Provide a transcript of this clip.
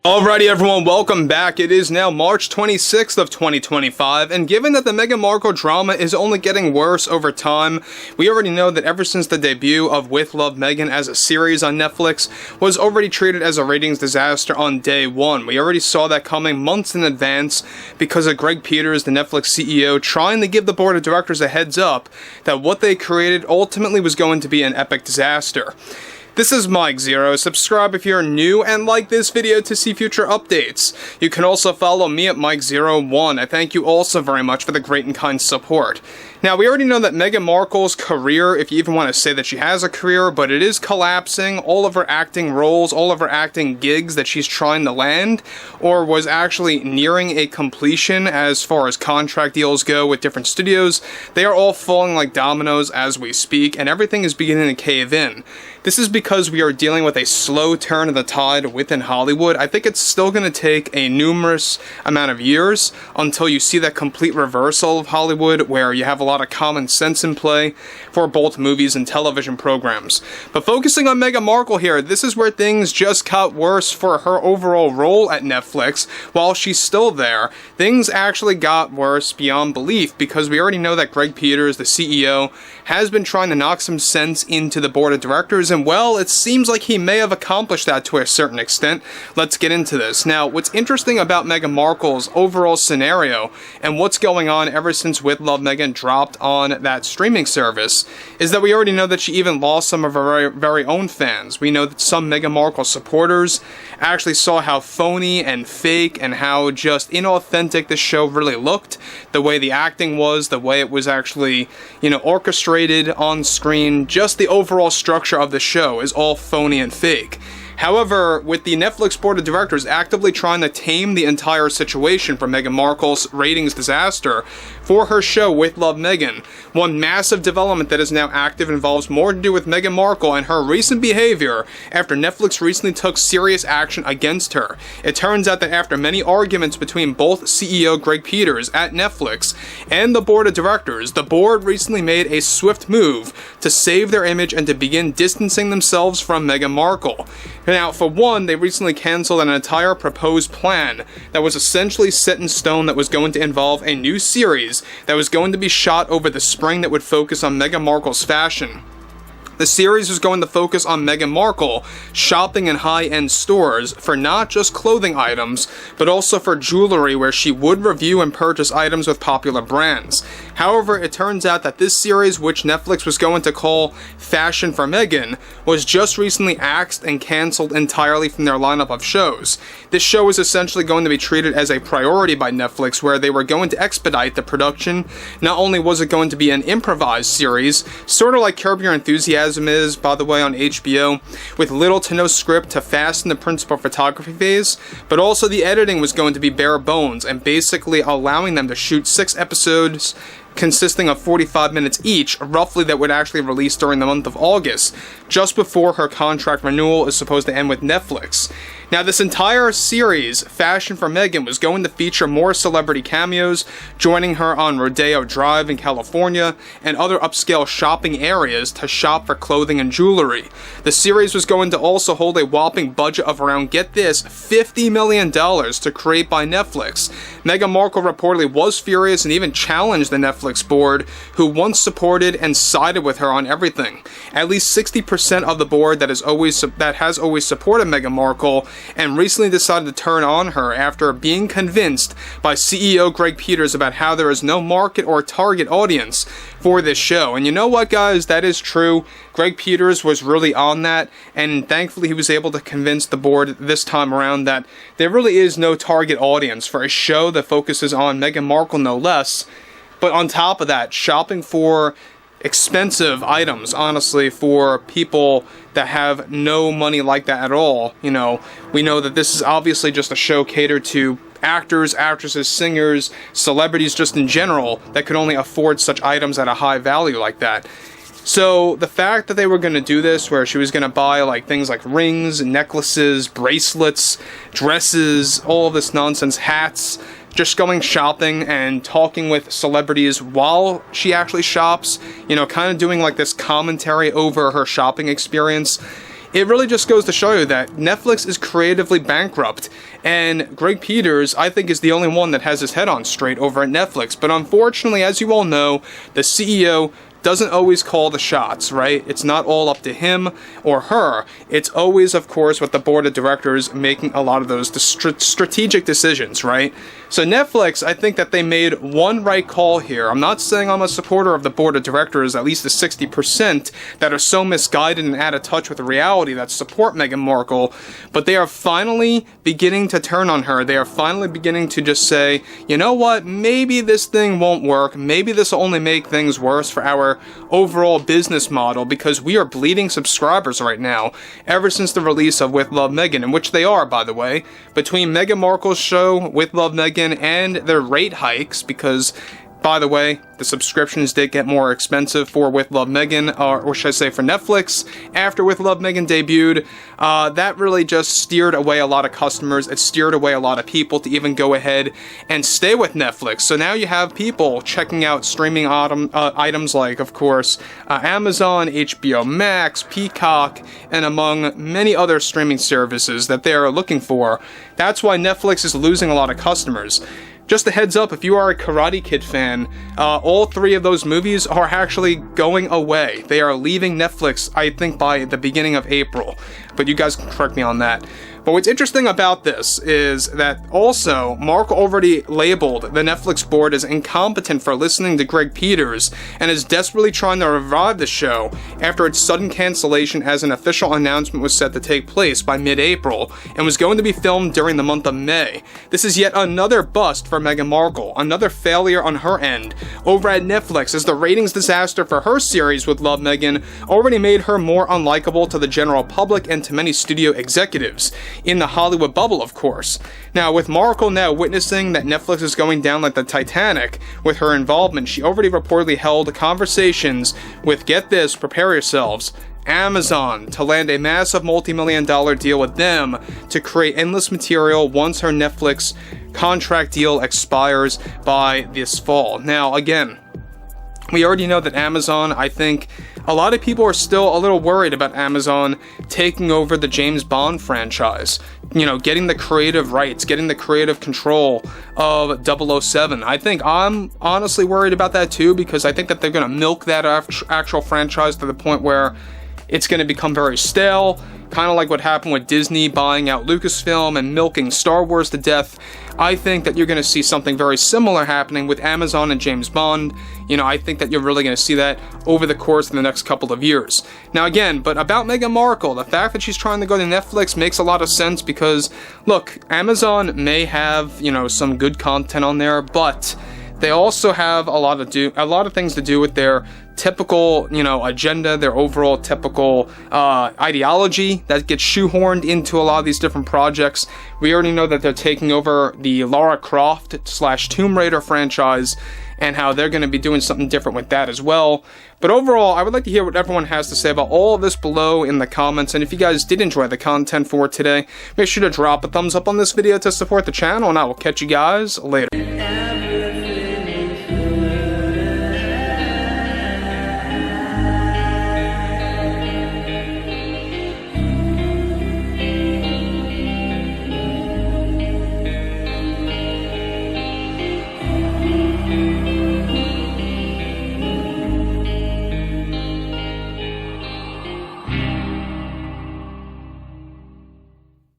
Alrighty everyone, welcome back. It is now March 26th of 2025, and given that the Meghan Markle drama is only getting worse over time, we already know that ever since the debut of With Love Meghan as a series on Netflix was already treated as a ratings disaster on day one. We already saw that coming months in advance because of Greg Peters, the Netflix CEO, trying to give the board of directors a heads up that what they created ultimately was going to be an epic disaster. This is Mike Zero. Subscribe if you're new and like this video to see future updates. You can also follow me at Mike01. I thank you also very much for the great and kind support. Now, we already know that Meghan Markle's career, if you even want to say that she has a career, but it is collapsing. All of her acting roles, all of her acting gigs that she's trying to land, or was actually nearing a completion as far as contract deals go with different studios, they are all falling like dominoes as we speak, and everything is beginning to cave in. This is because we are dealing with a slow turn of the tide within Hollywood. I think it's still going to take a numerous amount of years until you see that complete reversal of Hollywood, where you have a lot of common sense in play for both movies and television programs. But focusing on Meghan Markle here, this is where things just got worse for her overall role at Netflix. While she's still there, things actually got worse beyond belief, because we already know that Greg Peters, the CEO, has been trying to knock some sense into the board of directors, and well, it seems like he may have accomplished that to a certain extent. Let's get into this. Now, what's interesting about Meghan Markle's overall scenario and what's going on ever since With Love Meghan dropped on that streaming service is that we already know that she even lost some of her very own fans. We know that some Meghan Markle supporters actually saw how phony and fake and how just inauthentic the show really looked, the way the acting was, the way it was actually, orchestrated on screen, just the overall structure of the show is all phony and fake. However, with the Netflix board of directors actively trying to tame the entire situation for Meghan Markle's ratings disaster for her show With Love Meghan, one massive development that is now active involves more to do with Meghan Markle and her recent behavior after Netflix recently took serious action against her. It turns out that after many arguments between both CEO Greg Peters at Netflix and the board of directors, the board recently made a swift move to save their image and to begin distancing themselves from Meghan Markle. Now, for one, they recently canceled an entire proposed plan that was essentially set in stone that was going to involve a new series that was going to be shot over the spring that would focus on Meghan Markle's fashion. The series was going to focus on Meghan Markle shopping in high-end stores for not just clothing items, but also for jewelry, where she would review and purchase items with popular brands. However, it turns out that this series, which Netflix was going to call Fashion for Meghan, was just recently axed and cancelled entirely from their lineup of shows. This show was essentially going to be treated as a priority by Netflix, where they were going to expedite the production. Not only was it going to be an improvised series, sort of like Curb Your Enthusiasm is, by the way, on HBO, with little to no script to fasten the principal photography phase, but also the editing was going to be bare bones and basically allowing them to shoot 6 episodes consisting of 45 minutes each, roughly, that would actually release during the month of August, just before her contract renewal is supposed to end with Netflix. Now, this entire series, Fashion for Meghan, was going to feature more celebrity cameos, joining her on Rodeo Drive in California and other upscale shopping areas to shop for clothing and jewelry. The series was going to also hold a whopping budget of around, get this, $50 million to create by Netflix. Meghan Markle reportedly was furious and even challenged the Netflix board, who once supported and sided with her on everything. At least 60% of the board that has always supported Meghan Markle and recently decided to turn on her after being convinced by CEO Greg Peters about how there is no market or target audience for this show. And you know what, guys? That is true. Greg Peters was really on that, and thankfully he was able to convince the board this time around that there really is no target audience for a show that focuses on Meghan Markle, no less. But on top of that, shopping for expensive items, honestly, for people that have no money like that at all. We know that this is obviously just a show catered to actors, actresses, singers, celebrities just in general that could only afford such items at a high value like that. So the fact that they were going to do this, where she was going to buy things like rings, necklaces, bracelets, dresses, all of this nonsense, hats, just going shopping and talking with celebrities while she actually shops, kind of doing this commentary over her shopping experience. it really just goes to show you that Netflix is creatively bankrupt, and Greg Peters, I think, is the only one that has his head on straight over at Netflix. But unfortunately, as you all know, the CEO doesn't always call the shots, right? It's not all up to him or her. It's always, of course, with the board of directors making a lot of those strategic decisions, right? So Netflix, I think that they made one right call here. I'm not saying I'm a supporter of the board of directors, at least the 60% that are so misguided and out of touch with reality that support Meghan Markle, but they are finally beginning to turn on her. They are finally beginning to just say, you know what, maybe this thing won't work. Maybe this will only make things worse for our overall business model, because we are bleeding subscribers right now ever since the release of With Love Meghan, in which they are, by the way, between Meghan Markle's show With Love Meghan and their rate hikes, because, by the way, the subscriptions did get more expensive for With Love Meghan, or should I say for Netflix, after With Love Meghan debuted. That really just steered away a lot of customers. It steered away a lot of people to even go ahead and stay with Netflix. So now you have people checking out streaming items like, of course, Amazon, HBO Max, Peacock, and among many other streaming services that they are looking for. That's why Netflix is losing a lot of customers. Just a heads up, if you are a Karate Kid fan, all three of those movies are actually going away. They are leaving Netflix, I think, by the beginning of April. But you guys can correct me on that. But what's interesting about this is that also Markle already labeled the Netflix board as incompetent for listening to Greg Peters and is desperately trying to revive the show after its sudden cancellation, as an official announcement was set to take place by mid-April and was going to be filmed during the month of May. This is yet another bust for Meghan Markle, another failure on her end over at Netflix, as the ratings disaster for her series With Love Meghan already made her more unlikable to the general public and to many studio executives. In the Hollywood bubble, of course. Now, with Markle now witnessing that Netflix is going down like the Titanic with her involvement, she already reportedly held conversations with, get this, prepare yourselves, Amazon, to land a massive multi-million-dollar deal with them to create endless material once her Netflix contract deal expires by this fall. Now, again, we already know that Amazon, I think a lot of people are still a little worried about Amazon taking over the James Bond franchise. You know, getting the creative rights, getting the creative control of 007. I think I'm honestly worried about that too, because I think that they're going to milk that actual franchise to the point where it's going to become very stale, kind of like what happened with Disney buying out Lucasfilm and milking Star Wars to death. I think that you're going to see something very similar happening with Amazon and James Bond. You know, I think that you're really going to see that over the course of the next couple of years. Now again, but about Meghan Markle, the fact that she's trying to go to Netflix makes a lot of sense because, look, Amazon may have, you know, some good content on there, but they also have a lot of things to do with their typical, you know, agenda, their overall typical ideology that gets shoehorned into a lot of these different projects. We already know that they're taking over the Lara Croft / Tomb Raider franchise and how they're going to be doing something different with that as well. But overall, I would like to hear what everyone has to say about all of this below in the comments. And if you guys did enjoy the content for today, make sure to drop a thumbs up on this video to support the channel, and I will catch you guys later.